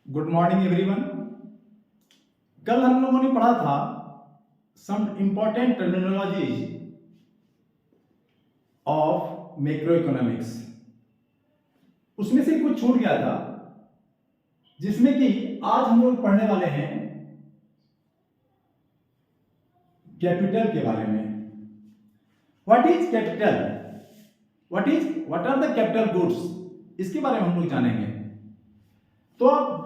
Good morning everyone. कल हम लोगों ने पढ़ा था some important terminologies of macroeconomics. उसमें से कुछ छूट गया था, जिसमें कि आज हम लोग पढ़ने वाले हैं कैपिटल के बारे में। What is capital, what are the capital goods, इसके बारे में हम लोग जानेंगे। तो आप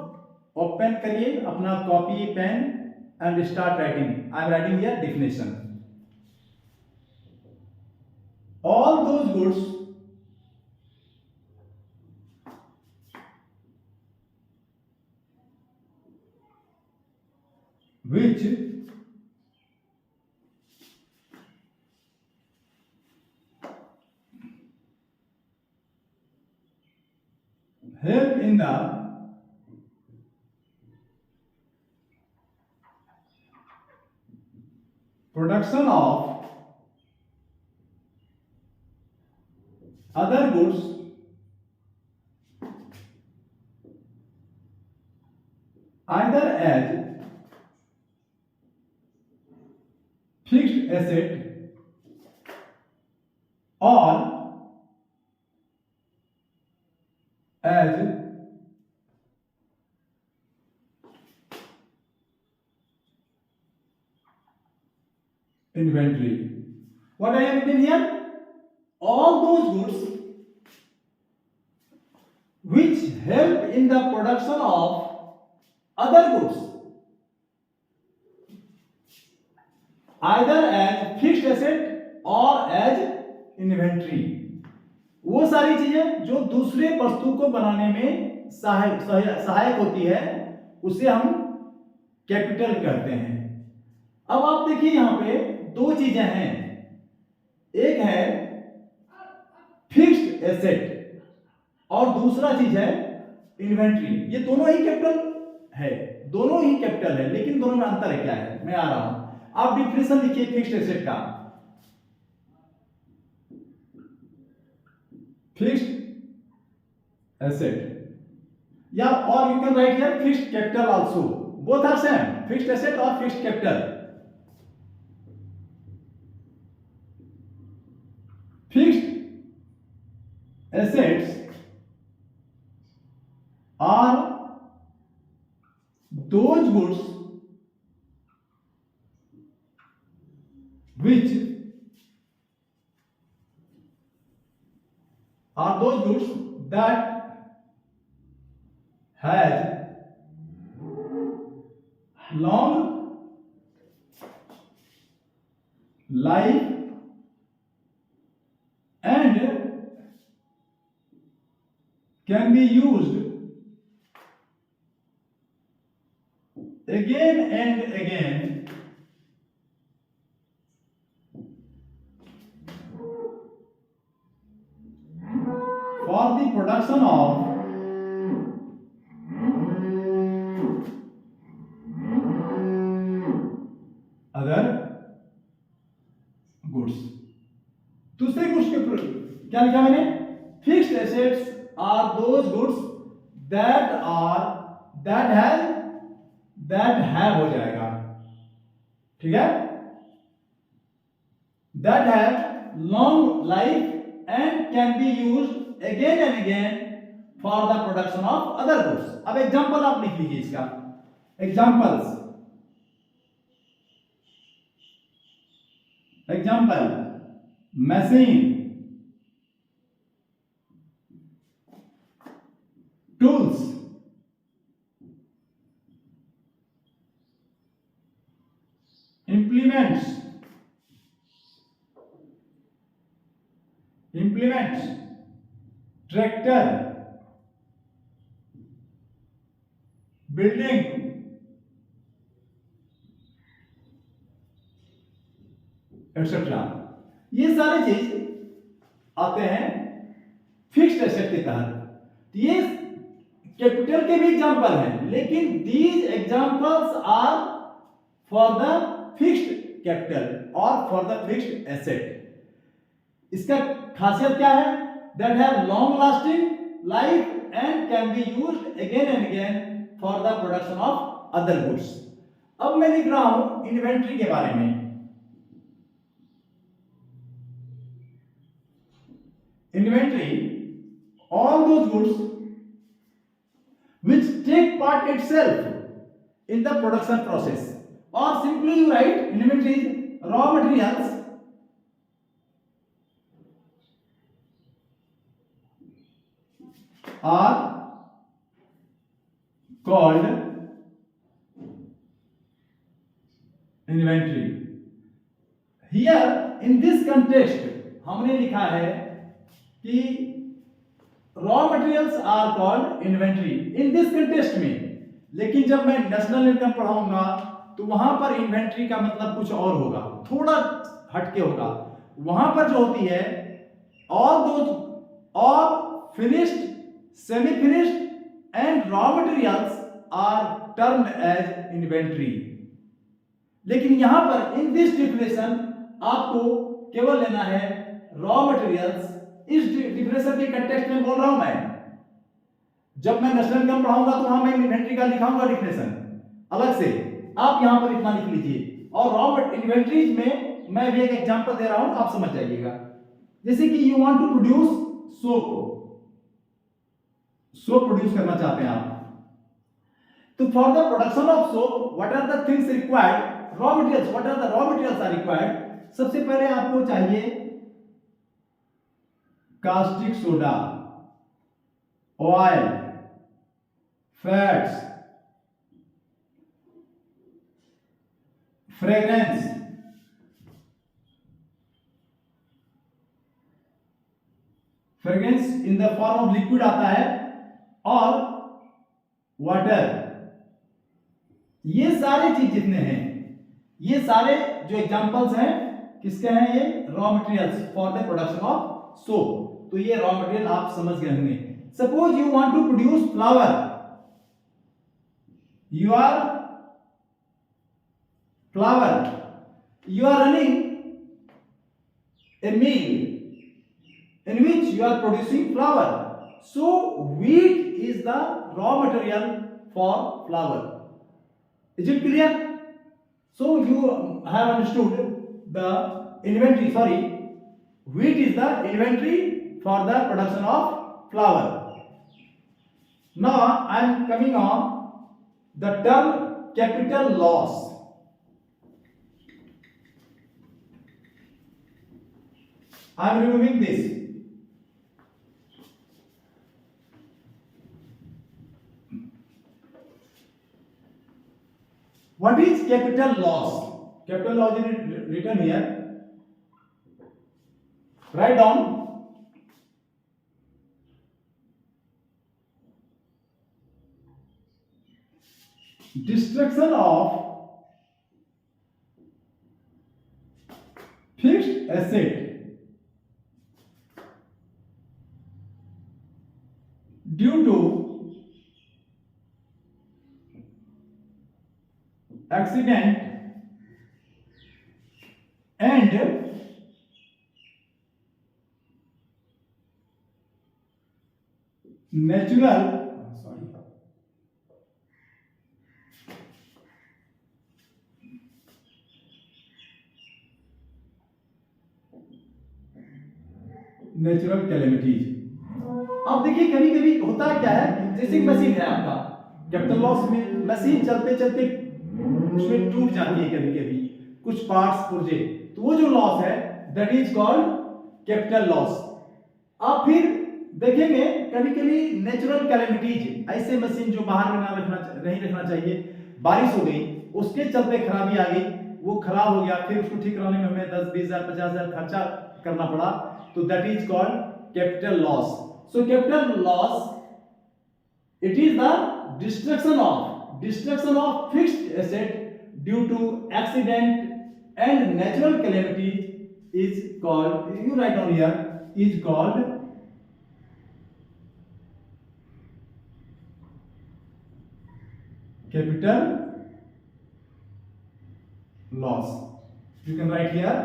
ओपन करिए अपना copy pen and start writing. I am writing here definition. All those goods which help in the production of other goods either as fixed asset or as inventory. What I have written here? All those goods which help in the production of other goods either as fixed asset or as inventory. वो सारी चीजें जो दूसरे वस्तु को बनाने में सहायक होती है, उसे हम कैपिटल कहते हैं। अब आप देखिए यहां पे दो चीजें हैं, एक है फिक्स्ड एसेट और दूसरा चीज है इन्वेंट्री। ये दोनों ही कैपिटल है, दोनों ही कैपिटल है, लेकिन दोनों में अंतर है क्या है, मैं आ रहा हूं। आप डिफिनेशन लिखिए फिक्स्ड एसेट का। फिक्स्ड एसेट या और you can write here fixed capital also, both are same, fixed asset और fixed capital. Fixed assets are those goods which that has long life and can be used again and again for the production of other goods. दूसरे goods के क्या लिखा मैंने? Fixed assets are those goods that have हो जाएगा, ठीक है, that have long life and can be used again and again for the production of other goods. अब एग्जांपल आप लिख लीजिए इसका। Example machine, tools, implements, tractor, building, etc. ये सारे चीज आते हैं फिक्स्ड एसेट के तहत। ये कैपिटल के भी एग्जांपल हैं, लेकिन these examples are for the fixed capital और फॉर द फिक्स्ड एसेट। इसका खासियत क्या है? That have long lasting life and can be used again and again for the production of other goods. अब मैं लिख रहा हूं इन्वेंट्री के बारे में. Inventory, all those goods which take part itself in the production process, or simply you write inventory is raw materials are called inventory. Here in this context हमने लिखा है कि raw materials are called inventory in this context में, लेकिन जब मैं national income पढ़ाऊंगा तो वहां पर इन्वेंट्री का मतलब कुछ और होगा, थोड़ा हटके होगा. वहां पर जो होती है all finished, semi finished and raw materials are termed as inventory. लेकिन यहां पर इन दिस डिफिनेशन आपको केवल लेना है रॉ मटेरियल्स. इस डिफिनेशन के कंटेक्स्ट में बोल रहा हूं मैं. जब मैं नेशनल इनकम पढ़ाऊंगा तो वहां मैं इन्वेंट्री का लिखाऊंगा डिफिनेशन अलग से, आप यहां पर इतना लिख लीजिए. और रॉ इन्वेंट्रीज में मैं भी एक एग्जांपल दे रहा हूं, आप समझ जाइएगा. जैसे कि you want to produce soap produce करना चाहते हैं आप, तो for the production of soap what are the things required, raw materials, what are the raw materials are required. सबसे पहले आपको चाहिए caustic soda, oil, fats, fragrance, in the form of liquid आता है, और वाटर. ये सारे चीज जितने हैं, ये सारे जो एग्जांपल्स हैं किसके हैं, ये raw materials for the production of soap. तो ये रॉ मटेरियल आप समझ गए होंगे. Suppose you want to produce flour, you are running a mill in which you are producing flour, so wheat is the raw material for flour. Is it clear? So you have understood the inventory, wheat is the inventory for the production of flour. Now I am coming on the term capital loss. I am removing this. What is capital loss? Capital loss is written here. Write down. Destruction of fixed asset due to accident and natural natural calamities. अब देखिए कभी कभी होता क्या है, dressing machine है आपका, capital loss में मशीन चलते चलते उसमें टूट जाती है कभी कभी कुछ पार्ट्स पुर्जे, तो वो जो लॉस है that is called capital loss. आप फिर देखेंगे कभी कभी नेचुरल कैलेमिटीज, ऐसे मशीन जो बाहर में नहीं रखना चाहिए, बारिश हो गई उसके चलते खराबी आ गई, वो खराब हो गया, फिर उसको ठीक कराने में हमें 10-20,000 50,000 खर्चा करना पड़ा, तो that is called capital loss. So capital loss, it is the destruction of fixed asset due to accident and natural calamity is called, you write down here, is called capital loss. You can write here,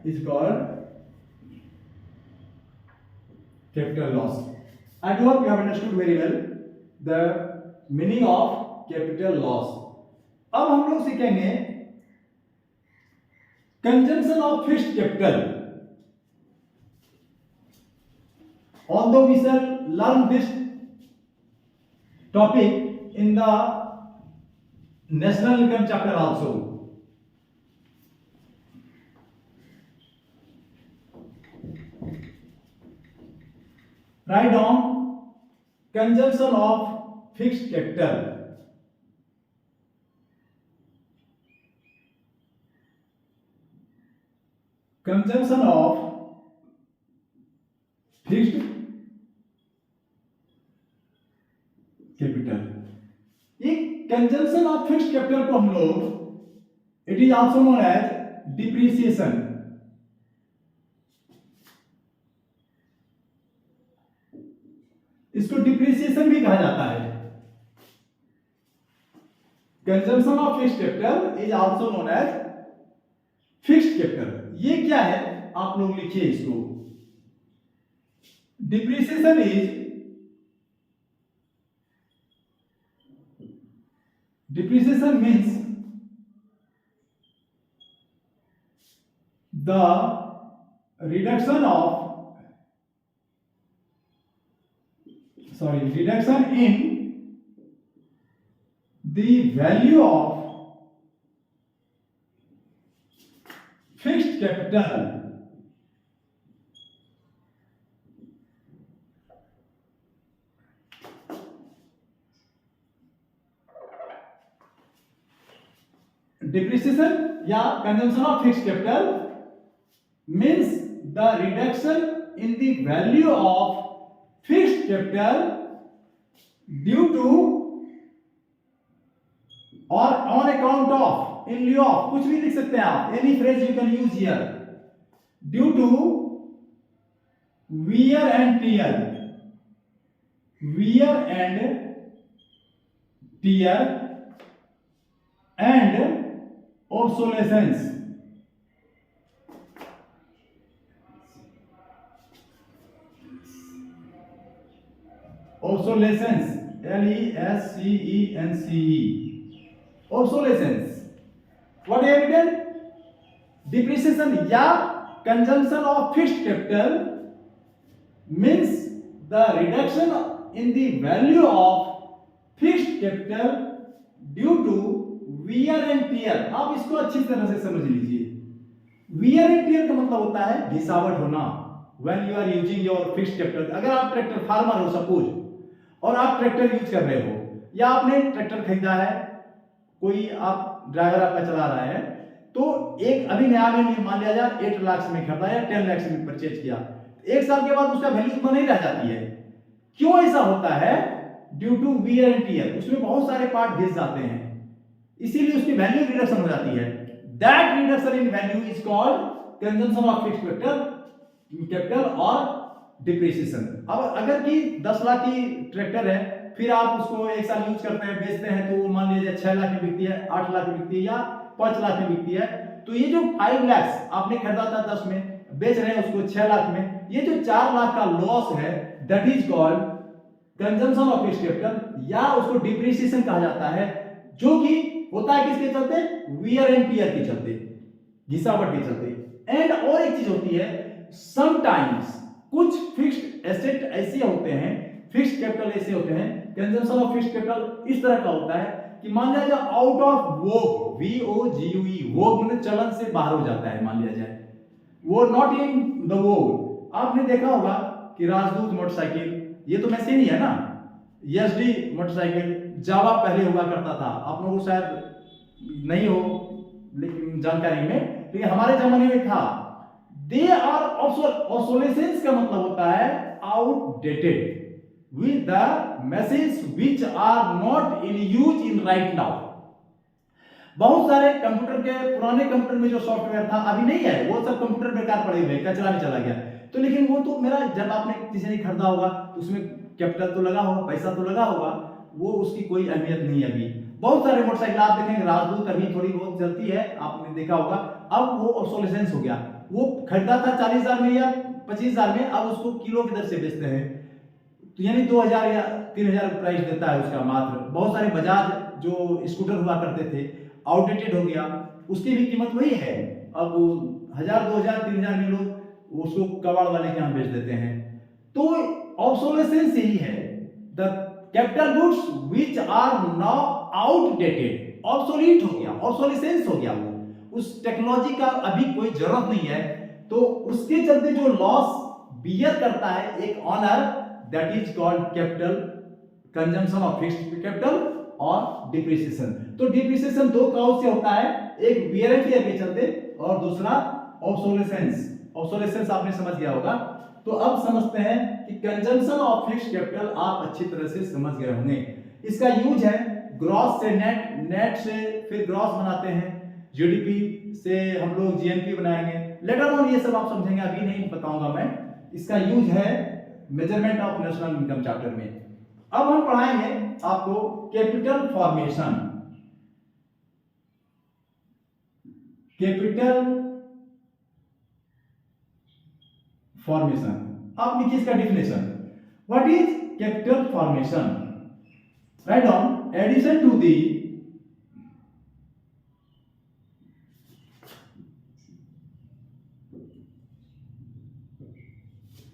is called capital loss. I do hope you have understood very well the meaning of capital loss. अब हम लोग सीखेंगे consumption of fixed capital. Although we shall learn this topic in the national income chapter also. Write down consumption of fixed capital. Consumption of fixed capital. ये consumption of fixed capital को हम लोग it is also known as depreciation. इसको depreciation भी कहा जाता है। Consumption of fixed capital is also known as fixed capital. ये क्या है आप लोग लिखिए इसको। Depreciation is depreciation means the reduction in the value of fixed capital depreciation या consumption of fixed capital means the reduction in the value of fixed capital due to or on account of, in lieu of, कुछ भी लिख सकते हैं आप, any phrase you can use here, due to wear and tear and obsolescence. LESCENCE. Obsolescence. What have you done? Depreciation या consumption of fixed capital means the reduction in the value of fixed capital due to wear and tear। आप इसको अच्छी तरह से समझ लीजिए। wear and tear का मतलब होता है घिसावट होना। when you are using your fixed capital, अगर आप ट्रैक्टर फार्मर हो सपोज और आप ट्रैक्टर यूज कर रहे हो या आपने ट्रैक्टर खरीदा है, कोई आप ड्राइवर आपका चला रहा है, तो एक अभी नया में मान लिया जाए 8 लाख में खरीदा या 10 लाख में परचेज किया, एक साल के बाद उसका वैल्यू उतना नहीं रह जाती है। क्यों ऐसा होता है? Due to wear and tear, उसमें बहुत सारे पार्ट घिस जाते हैं, इसीलिए उसकी वैल्यू रिडक्शन हो जाती है। That reduction in value is called consumption of fixed capital और डिप्रिसिएशन। अब अगर कि 10 लाख की ट्रैक्टर है, फिर आप उसको एक साल यूज करते हैं, बेचते हैं, तो मान लीजिए 6 लाख में बिकती है, 8 लाख में बिकती है या 5 लाख में बिकती है, तो ये जो 5 लाख आपने खरीदा था 10 में, बेच रहे हैं उसको 6 लाख में, ये जो 4 लाख का लॉस है that is called consumption of fixed capital या उसको डिप्रिसिएशन कहा जाता है, जो कि होता है किसके चलते? wear and tear के चलते, घिसावट के चलते। एंड और एक चीज होती है, समटाइम्स कुछ फिक्स्ड एसेट ऐसे होते हैं, फिक्स्ड कैपिटल ऐसे होते हैं, कंजम्पशन ऑफ फिक्स्ड कैपिटल इस तरह का होता है कि मान लिया जाए आउट ऑफ वोग, VOGUE, वोग मतलब चलन से बाहर हो जाता है, मान लिया जाए वो नॉट इन द वोग। आपने देखा होगा कि राजदूत मोटरसाइकिल, ये तो मशीन ही है ना, SD मोटरसाइकिल, जावा पहले हुआ करता था, आप लोगों को शायद नहीं हो लेकिन जानकारी में, लेकिन हमारे जमाने में था। दे आर ऑब्सोलेसेंस का मतलब होता है outdated with the machines which are not in use in right now। बहुत सारे कंप्यूटर के, पुराने कंप्यूटर में जो सॉफ्टवेयर था अभी नहीं है, वो सब कंप्यूटर बेकार पड़े हुए, कचरा में चला गया। तो लेकिन वो तो मेरा, जब आपने किसी ने खरीदा होगा तो उसमें कैपिटल तो लगा होगा, पैसा तो लगा होगा, वो उसकी कोई अहमियत नहीं है। अभी बहुत सारे मोटरसाइकिल आप देखेंगे, राजदूत अभी थोड़ी बहुत चलती है, आपने देखा होगा, अब वो ऑब्सोलेसेंस हो गया। वो खरीदा था 40,000 में या 25,000 में, अब उसको किलो की दर से बेचते हैं, तो यानी 2,000 या 3,000 प्राइस देता है उसका मात्र। बहुत सारे बजाज जो स्कूटर हुआ करते थे आउटडेटेड हो गया, उसकी भी कीमत वही है। अब 1000 2000 3000 में लोग उसको कबाड़ वाले के यहाँ बेच देते हैं। तो ऑब्सोलेसेंस यही है, the capital goods which are now outdated, obsolete हो गया, ऑब्सोलेसेंस हो गया, वो उस टेक्नोलॉजी का अभी कोई जरूरत नहीं है। तो उसके चलते जो लॉस बियर करता है एक owner, that is called capital consumption of fixed capital और डिप्रिसिएशन। तो डिप्रिसिएशन दो काउज से होता है, एक वियर एंड टियर के चलते और दूसरा ऑब्सोलेसेंस। ऑब्सोलेसेंस आपने समझ गया होगा। तो अब समझते हैं कि कंजम्पशन ऑफ फिक्स्ड कैपिटल आप अच्छी तरह से समझ गए होंगे। इसका यूज है ग्रॉस से नेट, नेट से फिर ग्रॉस बनाते हैं, जीडीपी से हम लोग जीएनपी बनाएंगे, लेटर ऑन ये सब आप समझेंगे, अभी नहीं बताऊंगा मैं। इसका यूज है measurement of national income chapter में। अब हम पढ़ाएंगे आपको कैपिटल फॉर्मेशन। कैपिटल फॉर्मेशन, आप लिखिए इसका definition. What is capital formation? Write down, addition to the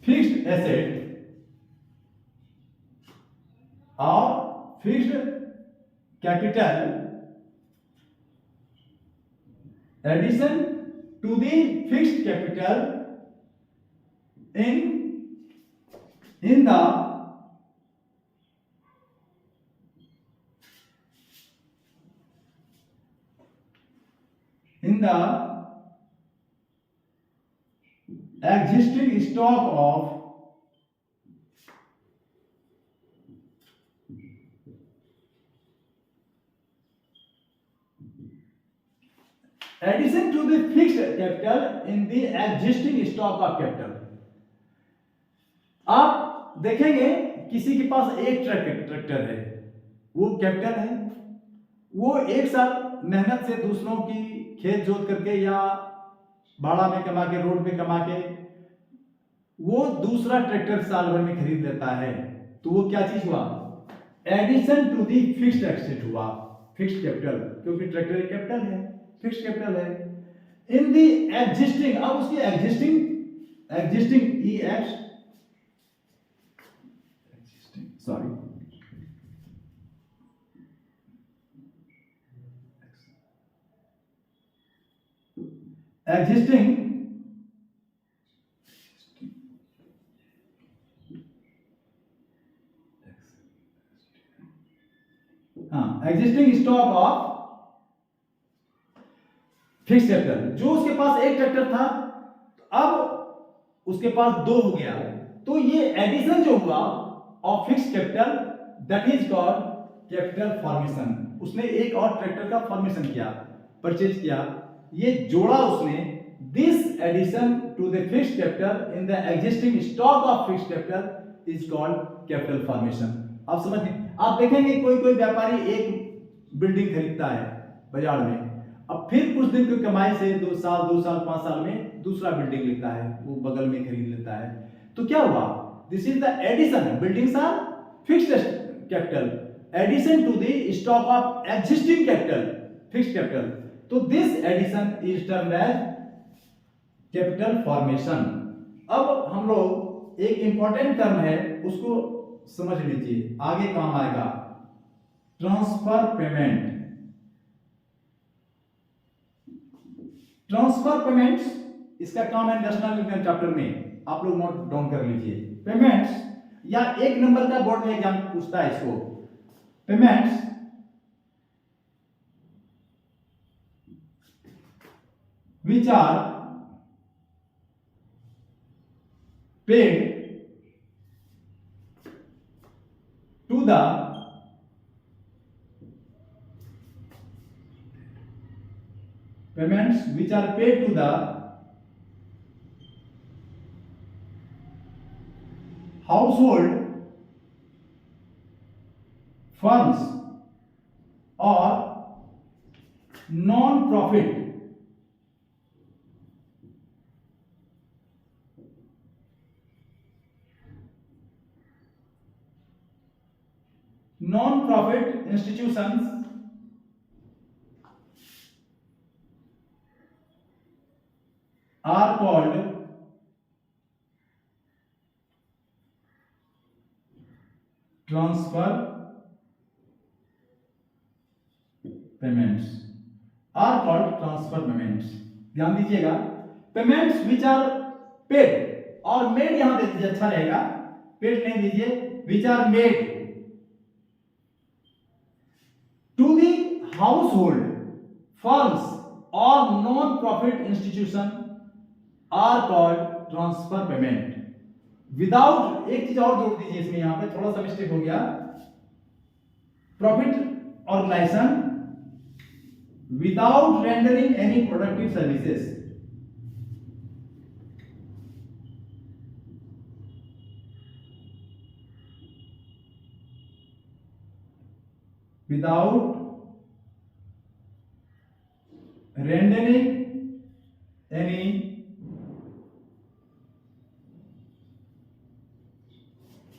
fixed asset और fixed capital, addition to the fixed capital in the existing stock of addition to the fixed capital in the existing stock of capital। आप देखेंगे किसी के पास एक tractor है, वो capital है, वो एक साल मेहनत से दूसरों की खेत जोत करके या भाड़ा में कमा के, रोड पे कमा के वो दूसरा ट्रैक्टर साल भर में खरीद लेता है। तो वो क्या चीज हुआ? Addition to the fixed asset हुआ, फिक्स्ड कैपिटल, क्योंकि ट्रैक्टर एक कैपिटल है, फिक्स्ड कैपिटल है। इन दी एग्जिस्टिंग, अब उसकी existing EX sorry existing existing stock of fixed capital, जो उसके पास एक ट्रैक्टर था अब उसके पास दो हो गया, तो ये एडिशन जो हुआ of fixed capital, that is called capital formation. उसने एक और ट्रैक्टर का फॉर्मेशन किया, परचेज किया, ये जोड़ा उसने। This addition to the fixed capital in the existing stock of fixed capital is called capital formation. आप समझ गए? आप देखेंगे कोई कोई व्यापारी एक बिल्डिंग खरीदता है बाजार में, अब फिर कुछ दिन की कमाई से 2 साल 5 साल में दूसरा बिल्डिंग लेता है, वो बगल में खरीद लेता है। तो क्या हुआ? This is the addition, buildings are fixed capital, addition to the stock of existing capital, fixed capital. तो this addition is termed as capital formation. अब हम लोग एक इंपॉर्टेंट टर्म है उसको समझ लीजिए, आगे काम आएगा, ट्रांसफर पेमेंट। ट्रांसफर पेमेंट्स, इसका काम है नेशनल इनकम चैप्टर में, आप लोग नोट डाउन कर लीजिए। पेमेंट्स, या एक नंबर का बोर्ड में एग्जाम पूछता है इसको, payments which are paid to the payments which are paid to the household firms or non-profit institutions are called transfer payments, are called transfer payments. ध्यान दीजिएगा, पेमेंट्स विच आर पेड, और made यहां दे दीजिए, अच्छा रहेगा, पेड नहीं दीजिए, which are made to the household firms और non profit institution are called transfer payment without, एक चीज और जोड़ दीजिए इसमें, यहां पे थोड़ा सा मिस्टेक हो गया, profit organization without rendering any productive services, विदाउट rendering any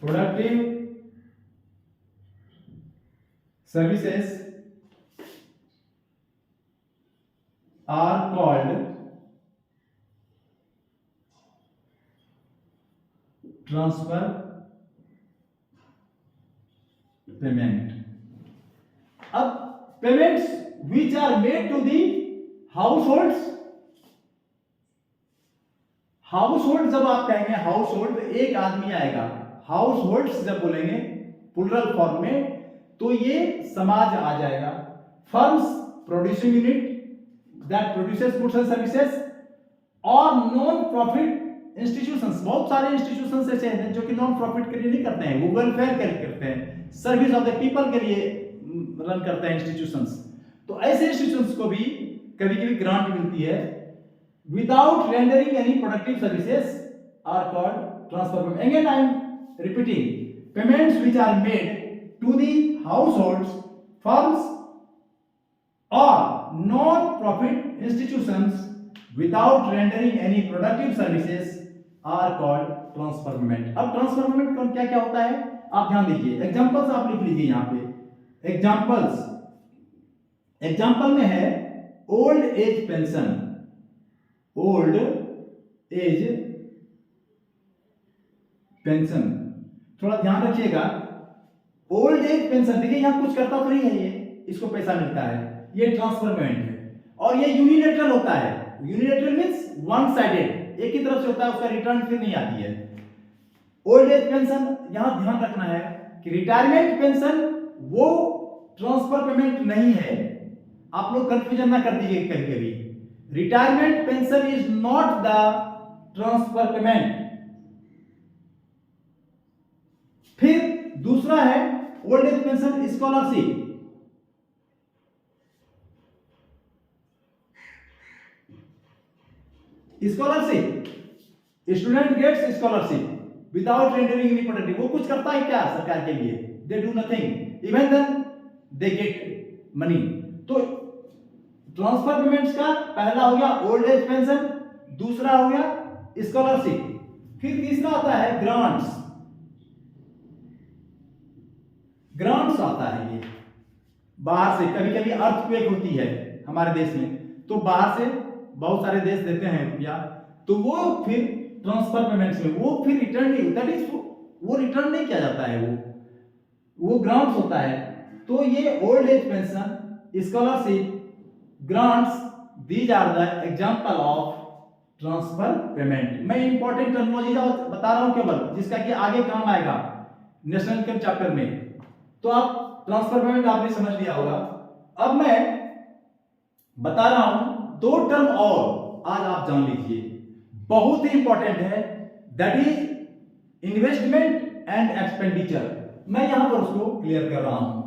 productive services are called transfer payment। अब payments which are made to the households, household जब आप कहेंगे हाउसहोल्ड, एक आदमी आएगा, हाउसहोल्ड्स जब बोलेंगे प्लूरल फॉर्म में तो ये समाज आ जाएगा। Firms producing unit that produces goods and services, और नॉन प्रॉफिट इंस्टीट्यूशंस, बहुत सारे इंस्टीट्यूशंस ऐसे हैं जो कि नॉन प्रॉफिट के लिए नहीं करते हैं, वो वेलफेयर के लिए करते हैं, सर्विस ऑफ द पीपल के लिए रन करते हैं इंस्टीट्यूशंस। तो ऐसे इंस्टीट्यूशंस को भी कभी कभी ग्रांट मिलती है without rendering any productive services are called transfer payment. Again I am repeating, payments which are made to the households firms और non profit institutions without rendering any productive services are called transfer payment. अब transfer payment का क्या क्या होता है आप ध्यान दीजिए, एग्जांपल्स आप लिख लीजिए यहां पे, एग्जांपल्स, एग्जांपल में है old age pension, old age pension, थोड़ा ध्यान रखिएगा, ओल्ड एज पेंशन, देखिए यहां कुछ करता तो नहीं है, ये इसको पैसा मिलता है, ये ट्रांसफर पेमेंट है, और ये यूनिलेटरल होता है, यूनिलेटरल मींस वन साइडेड, एक ही तरफ से होता है, उसका रिटर्न फिर नहीं आती है। ओल्ड एज पेंशन, यहां ध्यान रखना है कि रिटायरमेंट पेंशन वो ट्रांसफर पेमेंट नहीं है, आप लोग कंफ्यूजन ना कर दीजिए कभी कभी, retirement pension is not the transfer payment. फिर दूसरा है old age pension scholarship, scholarship student gets scholarship without rendering any productive, वो कुछ करता है क्या सरकार के लिए, they do nothing, even then they get money. तो ट्रांसफर पेमेंट्स का पहला हो गया ओल्ड एज पेंशन, दूसरा हो गया स्कॉलरशिप, फिर तीसरा आता है ग्रांट्स, ग्रांट्स आता है ये बाहर से, कभी कभी अर्थक्वेक होती है हमारे देश में तो बाहर से बहुत सारे देश देते हैं रुपया, तो वो फिर ट्रांसफर पेमेंट्स में वो फिर रिटर्न नहीं, दैट इज वो रिटर्न नहीं किया जाता है, वो ग्रांट्स होता है। तो ये old age pension, scholarship, grants, these are the example of transfer payment. मैं इंपॉर्टेंट टर्मिनोलॉजी बता रहा हूं केवल, जिसका कि आगे काम आएगा नेशनल इनकम चैप्टर में, तो आप ट्रांसफर पेमेंट आपने समझ लिया होगा। अब मैं बता रहा हूं दो टर्म और आज आप जान लीजिए, बहुत ही इंपॉर्टेंट है, that is investment and expenditure. मैं यहां पर उसको क्लियर कर रहा हूं।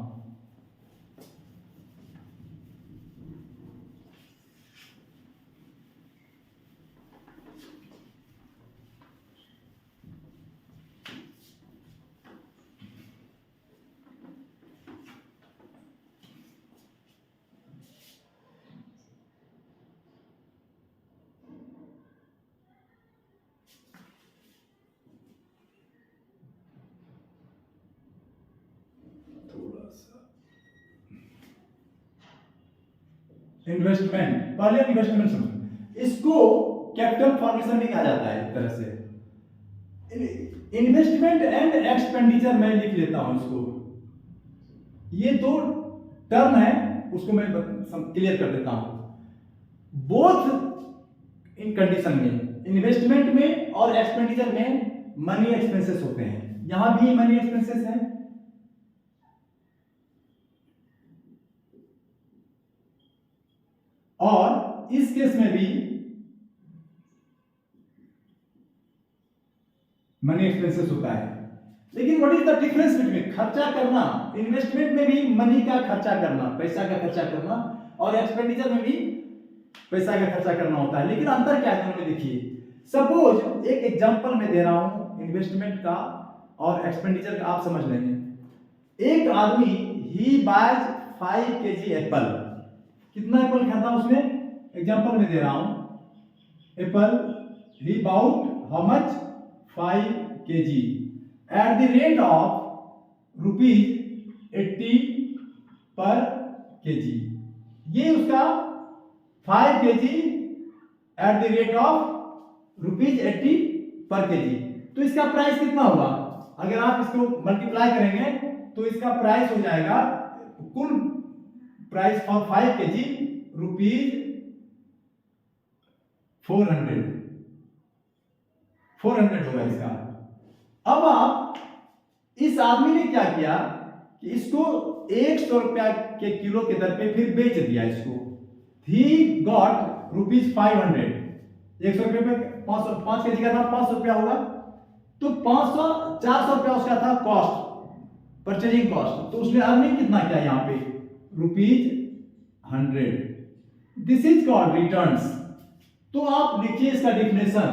इन्वेस्टमेंट, पहले इन्वेस्टमेंट समझो, इसको कैपिटल फॉर्मेशन भी कहा जाता है एक तरह से। इन्वेस्टमेंट एंड एक्सपेंडिचर मैं लिख लेता हूं इसको, ये दो टर्म है उसको मैं क्लियर कर देता हूं। बोथ इन कंडीशन में, इन्वेस्टमेंट में और एक्सपेंडिचर में मनी एक्सपेंसेस होते हैं, यहां भी मनी एक्सपेंसेस है। और इस केस में भी मनी एक्सपेंसेस होता है। लेकिन what is the difference between खर्चा करना, इन्वेस्टमेंट में भी मनी का खर्चा करना, पैसा का खर्चा करना, और एक्सपेंडिचर में भी पैसा का खर्चा करना होता है। लेकिन अंतर क्या है दोनों में देखिए। सपोज एक एग्जांपल मैं दे रहा हूं इन्वेस्टमेंट का और एक्सपेंडिचर का, आप समझ लेंगे। एक आदमी ही बायज 5 kg एप्पल, कितना एप्पल खाता है उसने, एग्जांपल में दे रहा हूं apple, he bought how much 5 kg at the rate of ₹80 per kg। ये उसका 5 kg at the rate of ₹80 per kg। तो इसका प्राइस कितना होगा, अगर आप इसको मल्टीप्लाई करेंगे तो इसका प्राइस हो जाएगा, कुल प्राइस फॉर 5 kg ₹400 होगा इसका। अब आप इस आदमी ने क्या किया कि इसको 100 रुपया के किलो के दर पे फिर बेच दिया इसको। ही गॉट ₹500, 100 रुपये पे 5 kg का था, 500 रुपया होगा, तो 400 रुपया उसका था कॉस्ट, परचेजिंग कॉस्ट। तो उसने अर्निंग कितना किया यहाँ पे, ₹100। This is called returns. तो आप लिखिए इसका डिफिनेशन,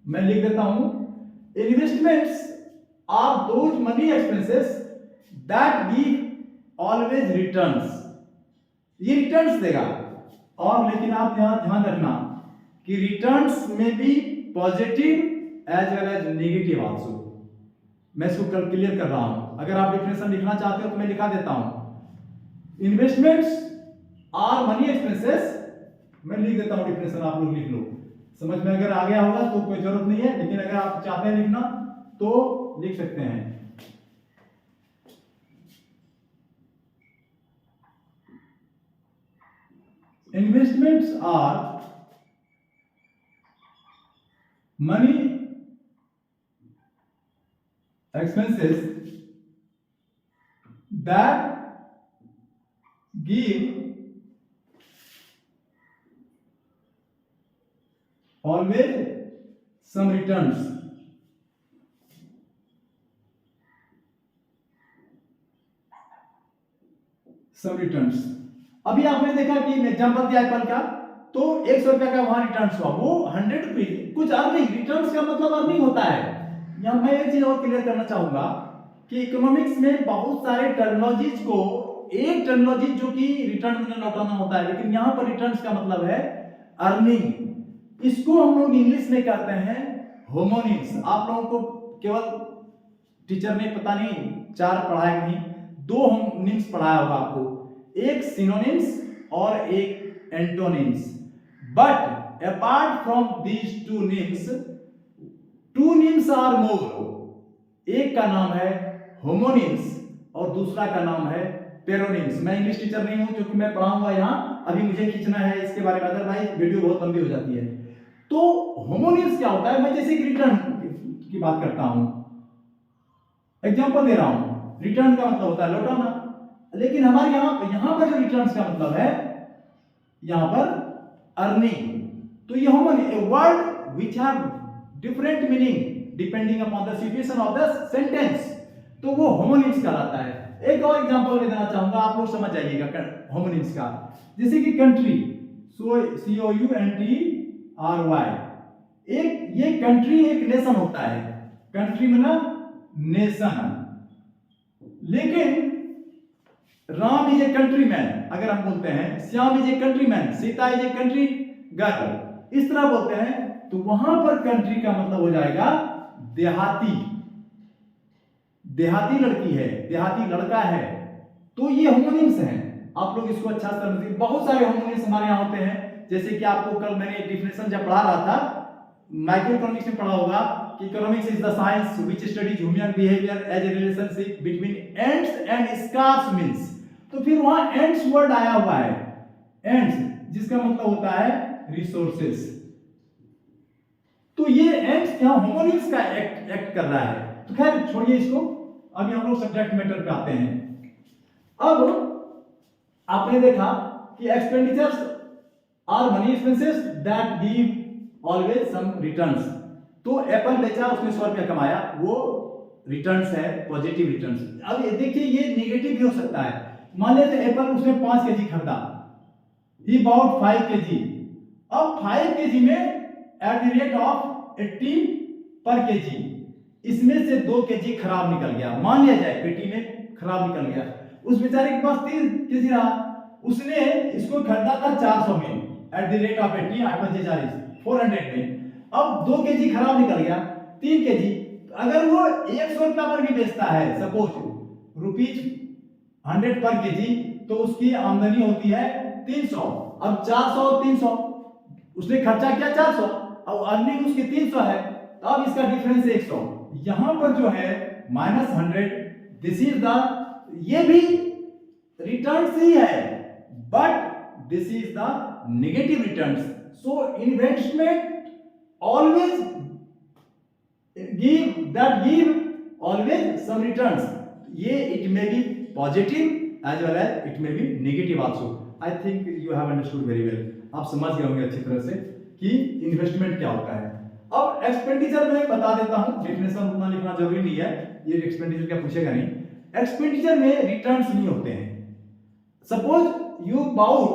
मैं लिख देता हूं। Investments are those money expenses that give always returns, ये रिटर्न्स देगा। और लेकिन आप यहां ध्यान रखना कि रिटर्न्स में भी positive as well as negative also. मैं इसको क्लियर कर रहा हूं, अगर आप डिफिनेशन लिखना चाहते हो तो मैं लिखा देता हूं। इन्वेस्टमेंट्स आर मनी एक्सपेंसेस, मैं लिख देता हूं डिफिनेशन, आप लोग लिख लो, समझ में अगर आ गया होगा तो कोई जरूरत नहीं है, लेकिन अगर आप चाहते हैं लिखना तो लिख सकते हैं। Investments are money expenses that give always some returns। some returns। अभी आपने देखा कि एग्जांपल दिया एप्पल का, तो 100 रुपया का वहां रिटर्न्स हुआ, वो 100 रुपीज कुछ अर्निंग, रिटर्न्स का मतलब अर्निंग होता है। यहां मैं एक चीज और क्लियर करना चाहूंगा कि इकोनॉमिक्स में बहुत सारे टर्मिनोलॉजीज को, एक टर्मिनोलॉजी जो कि रिटर्न में लौटाना होता है, लेकिन यहां पर रिटर्न्स का मतलब है अर्निंग। इसको हम लोग इंग्लिश में कहते हैं होमोनिम्स। आप लोगों को केवल टीचर ने पता नहीं 4 पढ़ाया नहीं, 2 होमोनिम्स पढ़ाया होगा आपको, एक सिनोनिम्स और एक antonyms. But apart from these 2 names, 2 names are more. एक का नाम है होमोनिम्स और दूसरा का नाम है पेरोनिम्स। मैं इंग्लिश टीचर नहीं हूं क्योंकि मैं पढ़ाऊंगा यहाँ, अभी मुझे खींचना है इसके बारे में, अदरवाइज वीडियो बहुत लंबी हो जाती है। तो होमोनिम्स क्या होता है, मैं जैसे कि रिटर्न की बात करता हूं, एग्जांपल दे रहा हूं, रिटर्न का मतलब होता है लौटाना, लेकिन हमारे यहां पर जो रिटर्न्स का मतलब है यहां पर अर्निंग। तो ये homonym, a word which have different meaning depending upon the situation of the sentence, तो वो होमोनिम्स कहलाता है। एक और एग्जांपल मैं देना चाहूंगा, आप लोग समझ जाइएगा होमोनिम्स का। जैसे कि कंट्री, COUNTRY, एक ये कंट्री एक नेशन होता है, कंट्री मतलब नेशन। लेकिन राम इज ए कंट्रीमैन अगर हम बोलते हैं, Shyam is a countryman, Sita is a country girl, इस तरह बोलते हैं, तो वहां पर कंट्री का मतलब हो जाएगा देहाती, देहाती लड़की है, देहाती लड़का है। तो ये होमोनिम्स हैं, आप लोग इसको अच्छा समझिए। बहुत सारे होमोनिम्स हमारे यहाँ होते हैं, जैसे कि आपको कल मैंने डेफिनेशन जब पढ़ा रहा था, माइक्रो इकोनॉमिक्स में पढ़ा होगा कि economics is the science which studies human behaviour as a relationship between ends and scarce means. तो फिर वहां एंड्स वर्ड आया हुआ है, एंड्स, जिसका मतलब होता है रिसोर्सेस। तो ये एंड्स यहां होमोनिम्स का एक्ट कर रहा है। तो खैर छोड़िए इसको, अभी हम लोग सब्जेक्ट मैटर पे आते हैं। अब आपने देखा कि expenditures are money expenses that give always some returns. तो एप्पल बेचा, उसने 100 रुपया कमाया, वो रिटर्न्स है, पॉजिटिव रिटर्न्स। अब देखिए ये नेगेटिव भी हो सकता है। मान लेते एप्पल उसने 5 केजी खरीदा, ही बॉट 5 केजी। अब 5 केजी में एट द रेट ऑफ 80 पर केजी, इसमें से 2 केजी खराब निकल गया। मान लिया जाए पेटी में खराब निकल गया, उस बेचारे के पास 3 केजी रहा, उसने इसको खरीदा था 400 में एट द रेट ऑफ 80, 8 बजे 40, 400 में। अब 2 केजी खराब निकल गया, 3 केजी। अगर वो 100 रुपया पर भी बेचता है, सपोज रुपीज 100 पर केजी, तो उसकी आमदनी होती है 300। अब 400 और 300, उसने खर्चा किया 400, अब अर्निंग उसकी 300 है, अब इसका डिफरेंस 100। यहां पर जो है -100, दिस इज द, ये भी रिटर्न्स ही है, but this is the negative returns. So investment always give always some returns. ये it may be positive as well as it may be negative also. I think you have understood very well. आप समझ गए होंगे अच्छी तरह से कि investment क्या होता है। अब एक्सपेंडिचर में बता देता हूं, डेफिनेशन उतना लिखना जरूरी नहीं है, ये एक्सपेंडिचर क्या पूछेगा नहीं। एक्सपेंडिचर में रिटर्न्स नहीं होते हैं। सपोज यू बाउट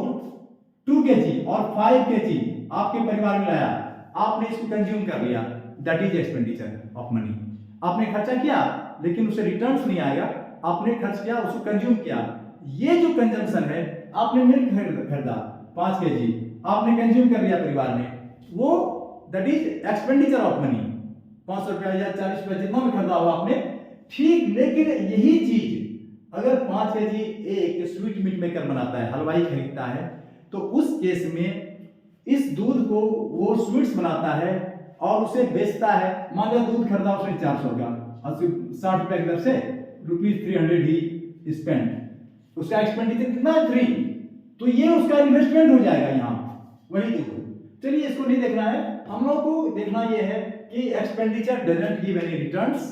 2 केजी और 5 केजी आपके परिवार में लाया, आपने इसको कंज्यूम कर लिया, that is expenditure of money. आपने खर्चा किया लेकिन उसे रिटर्न्स नहीं आएगा, आपने खर्च किया, उसको कंज्यूम किया। ये जो कंजम्पशन है, आपने मिल्क खरीदा 5 केजी, आपने कंज्यूम कर लिया परिवार ने, वो that is expenditure of money. 500 रुपया या 40 रुपया जितना भी खरीदा हो आपने, ठीक। लेकिन यही चीज अगर 5 केजी एक स्वीट मीट मेकर बनाता है, हलवाई खरीदता है, तो उस केस में इस दूध को वो स्वीट्स बनाता है और उसे बेचता है। मान लो दूध खरीदा उसने 400 का, 60 रुपए की दर से ₹300 ही स्पेंड, उसका एक्सपेंडिचर कितना है 3। तो ये उसका इन्वेस्टमेंट हो जाएगा यहाँ, वही देखो। चलिए इसको नहीं देखना है, हम लोग को देखना ये है कि expenditure doesn't give any returns,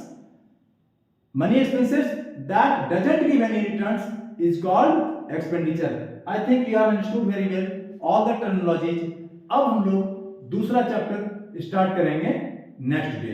money expenses that doesn't give any returns is called expenditure. I think you have understood very well all the terminologies. अब हम लोग दूसरा चैप्टर स्टार्ट करेंगे नेक्स्ट डे।